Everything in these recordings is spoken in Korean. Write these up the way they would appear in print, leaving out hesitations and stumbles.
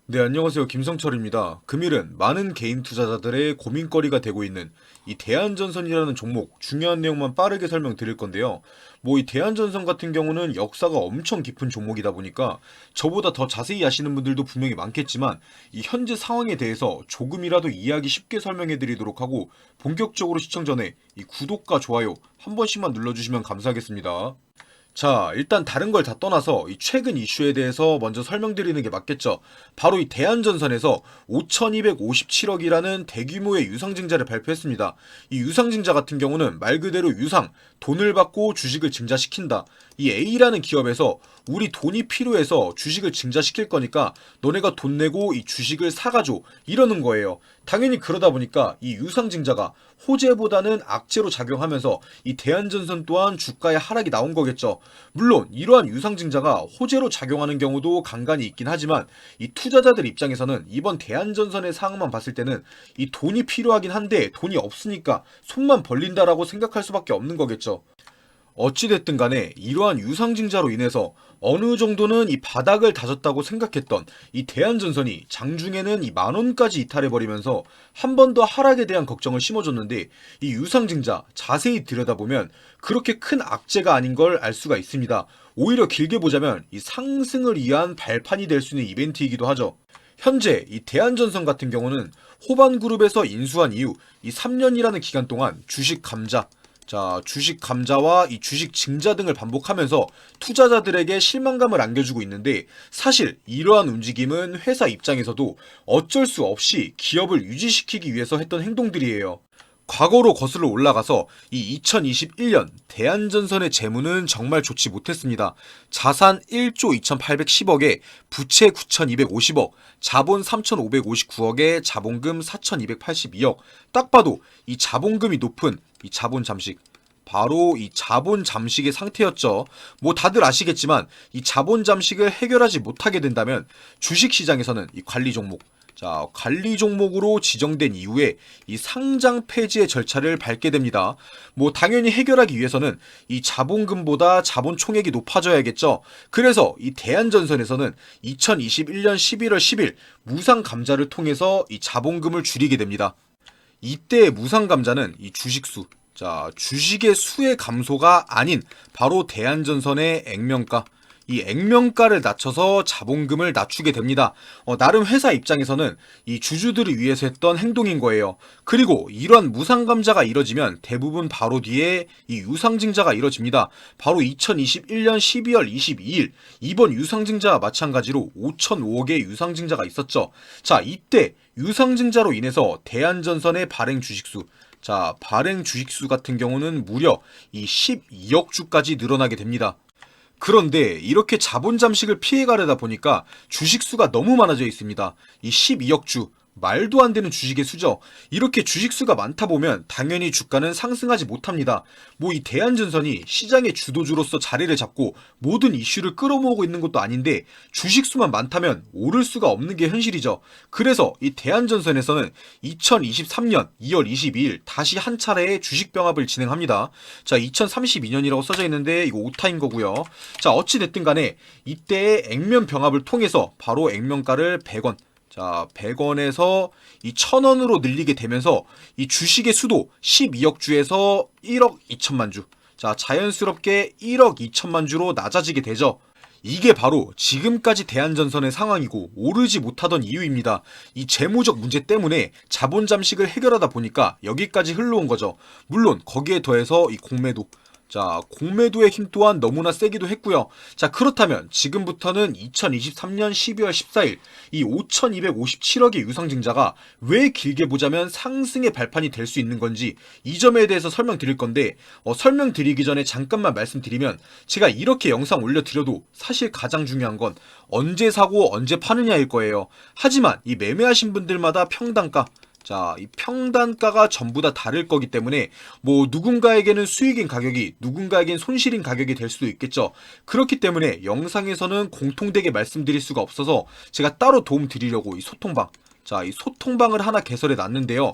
네, 안녕하세요. 김성철입니다. 금일은 많은 개인 투자자들의 고민거리가 되고 있는 이 대한전선이라는 종목 중요한 내용만 빠르게 설명드릴 건데요. 이 대한전선 같은 경우는 역사가 엄청 깊은 종목이다 보니까 저보다 더 자세히 아시는 분들도 분명히 많겠지만 이 현재 상황에 대해서 조금이라도 이해하기 쉽게 설명해 드리도록 하고 본격적으로 시청 전에 이 구독과 좋아요 한 번씩만 눌러주시면 감사하겠습니다. 자, 일단 다른 걸 다 떠나서 이 최근 이슈에 대해서 먼저 설명드리는 게 맞겠죠. 바로 이 대한전선에서 5,257억이라는 대규모의 유상증자를 발표했습니다. 이 유상증자 같은 경우는 말 그대로 유상, 돈을 받고 주식을 증자시킨다. 이 A라는 기업에서 우리 돈이 필요해서 주식을 증자시킬 거니까 너네가 돈 내고 이 주식을 사가줘. 이러는 거예요. 당연히 그러다 보니까 이 유상증자가 호재보다는 악재로 작용하면서 이 대한전선 또한 주가의 하락이 나온 거겠죠. 물론 이러한 유상증자가 호재로 작용하는 경우도 간간히 있긴 하지만 이 투자자들 입장에서는 이번 대한전선의 상황만 봤을 때는 이 돈이 필요하긴 한데 돈이 없으니까 손만 벌린다라고 생각할 수밖에 없는 거겠죠. 어찌됐든 간에 이러한 유상증자로 인해서 어느 정도는 이 바닥을 다졌다고 생각했던 이 대한전선이 장중에는 이 만원까지 이탈해버리면서 한 번 더 하락에 대한 걱정을 심어줬는데 이 유상증자 자세히 들여다보면 그렇게 큰 악재가 아닌 걸 알 수가 있습니다. 오히려 길게 보자면 이 상승을 위한 발판이 될 수 있는 이벤트이기도 하죠. 현재 이 대한전선 같은 경우는 호반그룹에서 인수한 이후 이 3년이라는 기간 동안 주식 감자, 주식 감자와 이 주식 증자 등을 반복하면서 투자자들에게 실망감을 안겨주고 있는데 사실 이러한 움직임은 회사 입장에서도 어쩔 수 없이 기업을 유지시키기 위해서 했던 행동들이에요. 과거로 거슬러 올라가서 이 2021년 대한전선의 재무는 정말 좋지 못했습니다. 자산 1조 2810억에 부채 9250억, 자본 3559억에 자본금 4282억. 딱 봐도 이 자본금이 높은 이 자본 잠식, 바로 이 자본 잠식의 상태였죠. 다들 아시겠지만 이 자본 잠식을 해결하지 못하게 된다면 주식시장에서는 이 관리 종목, 관리 종목으로 지정된 이후에 이 상장 폐지의 절차를 밟게 됩니다. 당연히 해결하기 위해서는 이 자본금보다 자본 총액이 높아져야겠죠. 그래서 이 대한전선에서는 2021년 11월 10일 무상 감자를 통해서 이 자본금을 줄이게 됩니다. 이때의 무상 감자는 이 주식수, 주식의 수의 감소가 아닌 바로 대한전선의 액면가, 이 액면가를 낮춰서 자본금을 낮추게 됩니다. 나름 회사 입장에서는 이 주주들을 위해서 했던 행동인 거예요. 그리고 이러한 무상감자가 이뤄지면 대부분 바로 뒤에 이 유상증자가 이뤄집니다. 바로 2021년 12월 22일 이번 유상증자와 마찬가지로 5,005억의 유상증자가 있었죠. 이때 유상증자로 인해서 대한전선의 발행 주식수, 발행 주식수 같은 경우는 무려 이 12억 주까지 늘어나게 됩니다. 그런데 이렇게 자본 잠식을 피해가려다 보니까 주식수가 너무 많아져 있습니다. 이 12억 주, 말도 안 되는 주식의 수죠. 이렇게 주식수가 많다 보면 당연히 주가는 상승하지 못합니다. 이 대한전선이 시장의 주도주로서 자리를 잡고 모든 이슈를 끌어모으고 있는 것도 아닌데 주식수만 많다면 오를 수가 없는 게 현실이죠. 그래서 이 대한전선에서는 2023년 2월 22일 다시 한 차례의 주식병합을 진행합니다. 2032년이라고 써져 있는데 이거 오타인 거고요. 어찌됐든 간에 이때의 액면 병합을 통해서 바로 액면가를 100원, 100원에서 이 1000원으로 늘리게 되면서 이 주식의 수도 12억 주에서 1억 2천만 주. 자연스럽게 1억 2천만 주로 낮아지게 되죠. 이게 바로 지금까지 대한전선의 상황이고 오르지 못하던 이유입니다. 이 재무적 문제 때문에 자본 잠식을 해결하다 보니까 여기까지 흘러온 거죠. 물론 거기에 더해서 이 공매도, 공매도의 힘 또한 너무나 세기도 했고요. 그렇다면 지금부터는 2023년 12월 14일 이 5,257억의 유상증자가 왜 길게 보자면 상승의 발판이 될 수 있는 건지 이 점에 대해서 설명드릴 건데 설명드리기 전에 잠깐만 말씀드리면 제가 이렇게 영상 올려드려도 사실 가장 중요한 건 언제 사고 언제 파느냐일 거예요. 하지만 이 매매하신 분들마다 평단가, 이 평단가가 전부 다 다를 거기 때문에 누군가에게는 수익인 가격이 누군가에겐 손실인 가격이 될 수도 있겠죠. 그렇기 때문에 영상에서는 공통되게 말씀드릴 수가 없어서 제가 따로 도움 드리려고 이 소통방, 이 소통방을 하나 개설해 놨는데요.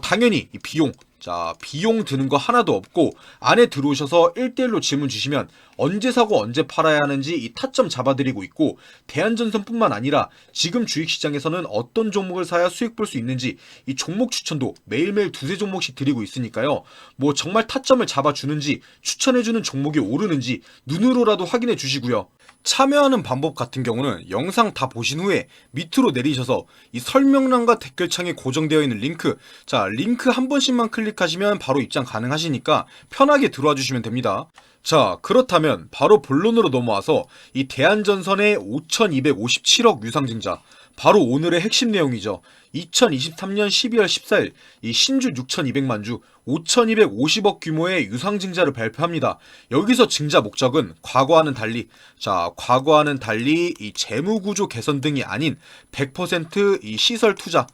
당연히 이 비용, 자, 비용 드는 거 하나도 없고 안에 들어오셔서 1대1로 질문 주시면 언제 사고 언제 팔아야 하는지 이 타점 잡아드리고 있고, 대한전선뿐만 아니라 지금 주식시장에서는 어떤 종목을 사야 수익 볼 수 있는지 이 종목 추천도 매일매일 두세 종목씩 드리고 있으니까요. 뭐 정말 타점을 잡아주는지, 추천해주는 종목이 오르는지 눈으로라도 확인해 주시고요. 참여하는 방법 같은 경우는 영상 다 보신 후에 밑으로 내리셔서 이 설명란과 댓글창에 고정되어 있는 링크, 자, 링크 한 번씩만 클릭하시면 바로 입장 가능하시니까 편하게 들어와 주시면 됩니다. 자, 그렇다면 바로 본론으로 넘어와서 이 대한전선의 5257억 유상증자, 바로 오늘의 핵심 내용이죠. 2023년 12월 14일 이 신주 6200만 주 5250억 규모의 유상증자를 발표합니다. 여기서 증자 목적은 과거와는 달리, 이 재무구조 개선 등이 아닌 100% 시설 투자,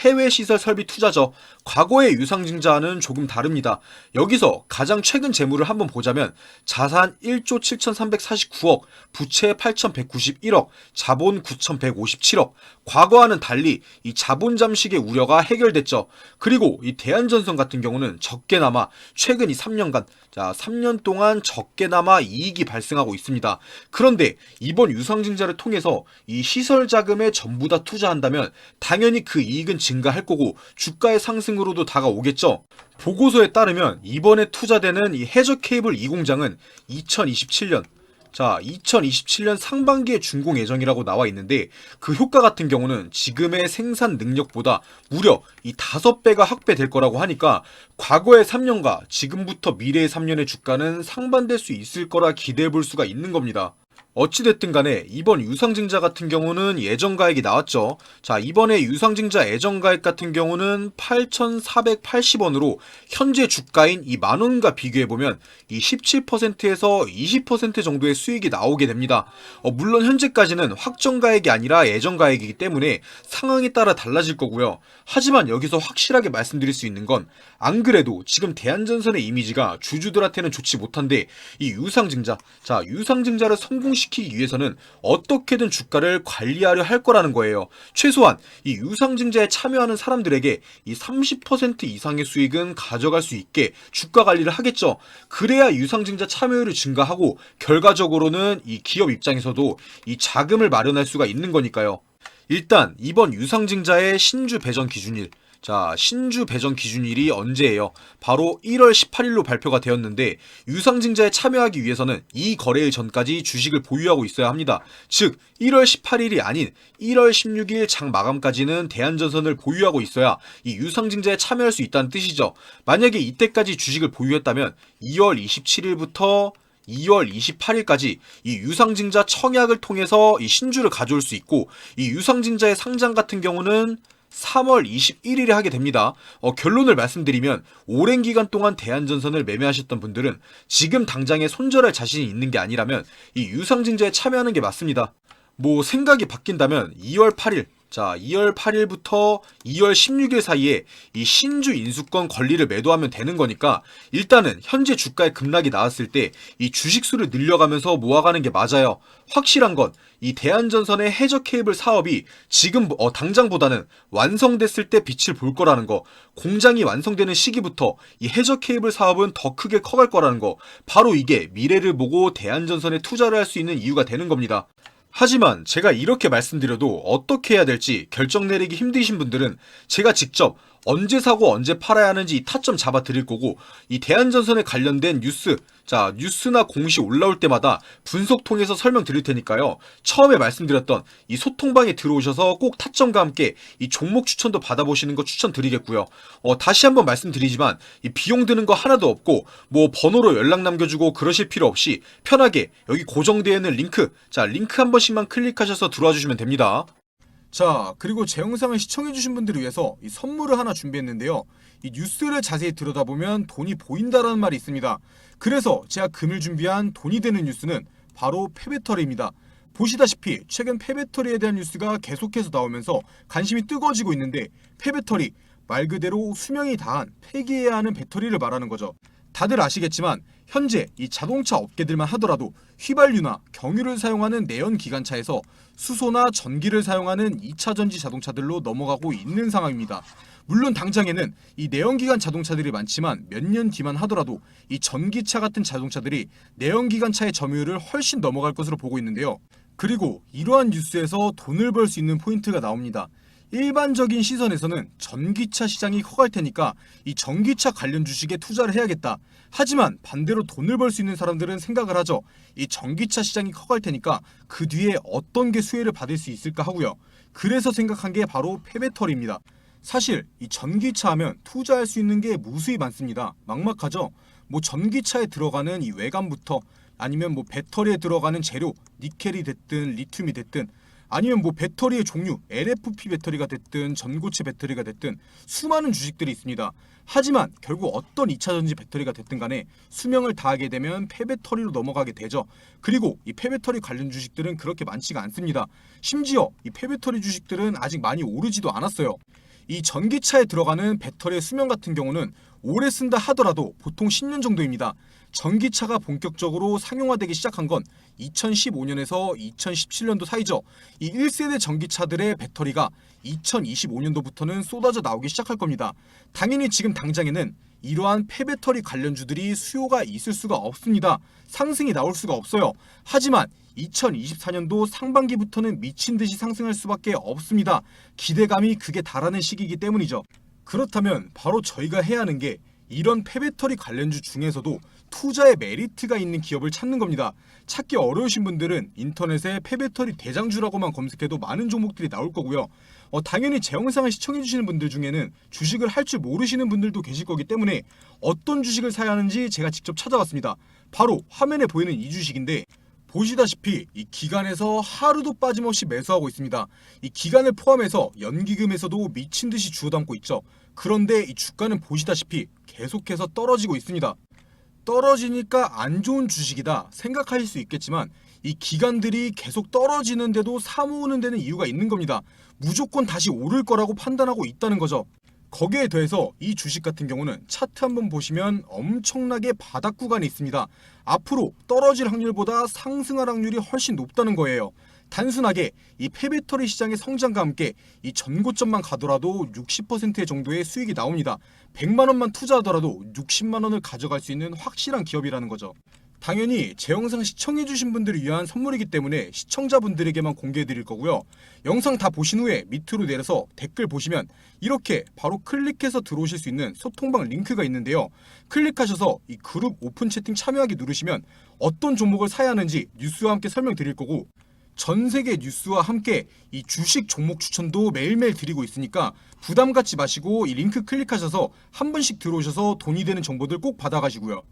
해외 시설 설비 투자죠. 과거의 유상증자는 조금 다릅니다. 여기서 가장 최근 재무를 한번 보자면 자산 1조 7349억, 부채 8191억, 자본 9157억. 과거와는 달리 이 자본 잠식의 우려가 해결됐죠. 그리고 이 대한전선 같은 경우는 적게나마 최근 이 3년간, 3년 동안 적게나마 이익이 발생하고 있습니다. 그런데 이번 유상증자를 통해서 이 시설 자금에 전부 다 투자한다면 당연히 그 이익은 증가할 거고 주가의 상승으로도 다가오겠죠. 보고서에 따르면 이번에 투자되는 이 해저 케이블 2공장은 2027년 상반기에 준공 예정이라고 나와 있는데, 그 효과 같은 경우는 지금의 생산 능력보다 무려 이 5배가 확배될 거라고 하니까 과거의 3년과 지금부터 미래의 3년의 주가는 상반될 수 있을 거라 기대해 볼 수가 있는 겁니다. 어찌됐든 간에 이번 유상증자 같은 경우는 예정가액이 나왔죠. 자, 이번에 유상증자 예정가액 같은 경우는 8,480원으로 현재 주가인 이 만원과 비교해보면 이 17%에서 20% 정도의 수익이 나오게 됩니다. 물론 현재까지는 확정가액이 아니라 예정가액이기 때문에 상황에 따라 달라질 거고요. 하지만 여기서 확실하게 말씀드릴 수 있는 건, 안 그래도 지금 대한전선의 이미지가 주주들한테는 좋지 못한데 이 유상증자를 성공시키기 위해서는 어떻게든 주가를 관리하려 할 거라는 거예요. 최소한 이 유상증자에 참여하는 사람들에게 이 30% 이상의 수익은 가져갈 수 있게 주가 관리를 하겠죠. 그래야 유상증자 참여율이 증가하고 결과적으로는 이 기업 입장에서도 이 자금을 마련할 수가 있는 거니까요. 일단 이번 유상증자의 신주 배정 기준일, 신주 배정 기준일이 언제예요? 바로 1월 18일로 발표가 되었는데, 유상증자에 참여하기 위해서는 이 거래일 전까지 주식을 보유하고 있어야 합니다. 즉 1월 18일이 아닌 1월 16일 장 마감까지는 대한전선을 보유하고 있어야 이 유상증자에 참여할 수 있다는 뜻이죠. 만약에 이때까지 주식을 보유했다면 2월 27일부터 2월 28일까지 이 유상증자 청약을 통해서 이 신주를 가져올 수 있고, 이 유상증자의 상장 같은 경우는 3월 21일에 하게 됩니다. 결론을 말씀드리면 오랜 기간 동안 대한전선을 매매하셨던 분들은 지금 당장에 손절할 자신이 있는 게 아니라면 이 유상증자에 참여하는 게 맞습니다. 뭐 생각이 바뀐다면 2월 8일부터 2월 16일 사이에 이 신주 인수권 권리를 매도하면 되는 거니까, 일단은 현재 주가의 급락이 나왔을 때 이 주식수를 늘려가면서 모아가는 게 맞아요. 확실한 건 이 대한전선의 해저 케이블 사업이 지금 당장보다는 완성됐을 때 빛을 볼 거라는 거, 공장이 완성되는 시기부터 이 해저 케이블 사업은 더 크게 커갈 거라는 거, 바로 이게 미래를 보고 대한전선에 투자를 할 수 있는 이유가 되는 겁니다. 하지만 제가 이렇게 말씀드려도 어떻게 해야 될지 결정 내리기 힘드신 분들은 제가 직접 언제 사고 언제 팔아야 하는지 이 타점 잡아 드릴 거고, 이 대한전선에 관련된 뉴스나 공시 올라올 때마다 분석 통해서 설명 드릴 테니까요. 처음에 말씀드렸던 이 소통방에 들어오셔서 꼭 타점과 함께 이 종목 추천도 받아보시는 거 추천드리겠고요. 다시 한번 말씀드리지만 이 비용 드는 거 하나도 없고 뭐 번호로 연락 남겨주고 그러실 필요 없이 편하게 여기 고정되어 있는 링크 한 번씩만 클릭하셔서 들어와 주시면 됩니다. 자, 그리고 제 영상을 시청해주신 분들을 위해서 이 선물을 하나 준비했는데요. 이 뉴스를 자세히 들여다보면 돈이 보인다라는 말이 있습니다. 그래서 제가 금일 준비한 돈이 되는 뉴스는 바로 폐배터리입니다. 보시다시피 최근 폐배터리에 대한 뉴스가 계속해서 나오면서 관심이 뜨거워지고 있는데, 폐배터리, 말 그대로 수명이 다한 폐기해야 하는 배터리를 말하는 거죠. 다들 아시겠지만 현재 이 자동차 업계들만 하더라도 휘발유나 경유를 사용하는 내연기관차에서 수소나 전기를 사용하는 2차 전지 자동차들로 넘어가고 있는 상황입니다. 물론 당장에는 이 내연기관 자동차들이 많지만 몇 년 뒤만 하더라도 이 전기차 같은 자동차들이 내연기관차의 점유율을 훨씬 넘어갈 것으로 보고 있는데요. 그리고 이러한 뉴스에서 돈을 벌 수 있는 포인트가 나옵니다. 일반적인 시선에서는 전기차 시장이 커갈 테니까 이 전기차 관련 주식에 투자를 해야겠다. 하지만 반대로 돈을 벌 수 있는 사람들은 생각을 하죠. 이 전기차 시장이 커갈 테니까 그 뒤에 어떤 게 수혜를 받을 수 있을까 하고요. 그래서 생각한 게 바로 폐배터리입니다. 사실 이 전기차 하면 투자할 수 있는 게 무수히 많습니다. 막막하죠. 뭐 전기차에 들어가는 이 외관부터 아니면 뭐 배터리에 들어가는 재료, 니켈이 됐든 리튬이 됐든 아니면 뭐 배터리의 종류, LFP 배터리가 됐든 전고체 배터리가 됐든 수많은 주식들이 있습니다. 하지만 결국 어떤 2차전지 배터리가 됐든 간에 수명을 다하게 되면 폐배터리로 넘어가게 되죠. 그리고 이 폐배터리 관련 주식들은 그렇게 많지가 않습니다. 심지어 이 폐배터리 주식들은 아직 많이 오르지도 않았어요. 이 전기차에 들어가는 배터리의 수명 같은 경우는 오래 쓴다 하더라도 보통 10년 정도입니다. 전기차가 본격적으로 상용화되기 시작한 건 2015년에서 2017년도 사이죠. 이 1세대 전기차들의 배터리가 2025년도부터는 쏟아져 나오기 시작할 겁니다. 당연히 지금 당장에는 이러한 폐배터리 관련주들이 수요가 있을 수가 없습니다. 상승이 나올 수가 없어요. 하지만 2024년도 상반기부터는 미친 듯이 상승할 수밖에 없습니다. 기대감이 극에 달하는 시기이기 때문이죠. 그렇다면 바로 저희가 해야 하는 게 이런 폐배터리 관련주 중에서도 투자의 메리트가 있는 기업을 찾는 겁니다. 찾기 어려우신 분들은 인터넷에 폐배터리 대장주라고만 검색해도 많은 종목들이 나올 거고요. 당연히 제 영상을 시청해주시는 분들 중에는 주식을 할 줄 모르시는 분들도 계실 거기 때문에 어떤 주식을 사야 하는지 제가 직접 찾아봤습니다. 바로 화면에 보이는 이 주식인데 보시다시피 이 기간에서 하루도 빠짐없이 매수하고 있습니다. 이 기간을 포함해서 연기금에서도 미친 듯이 주워담고 있죠. 그런데 이 주가는 보시다시피 계속해서 떨어지고 있습니다. 떨어지니까 안 좋은 주식이다 생각하실 수 있겠지만 이 기관들이 계속 떨어지는데도 사모으는 데는 이유가 있는 겁니다. 무조건 다시 오를 거라고 판단하고 있다는 거죠. 거기에 더해서 이 주식 같은 경우는 차트 한번 보시면 엄청나게 바닥 구간에 있습니다. 앞으로 떨어질 확률보다 상승할 확률이 훨씬 높다는 거예요. 단순하게 이 폐배터리 시장의 성장과 함께 이 전고점만 가더라도 60% 정도의 수익이 나옵니다. 100만 원만 투자하더라도 60만 원을 가져갈 수 있는 확실한 기업이라는 거죠. 당연히 제 영상 시청해주신 분들을 위한 선물이기 때문에 시청자분들에게만 공개해드릴 거고요. 영상 다 보신 후에 밑으로 내려서 댓글 보시면 이렇게 바로 클릭해서 들어오실 수 있는 소통방 링크가 있는데요. 클릭하셔서 이 그룹 오픈 채팅 참여하기 누르시면 어떤 종목을 사야 하는지 뉴스와 함께 설명드릴 거고 전 세계 뉴스와 함께 이 주식 종목 추천도 매일매일 드리고 있으니까 부담 갖지 마시고 이 링크 클릭하셔서 한 번씩 들어오셔서 돈이 되는 정보들 꼭 받아가시고요.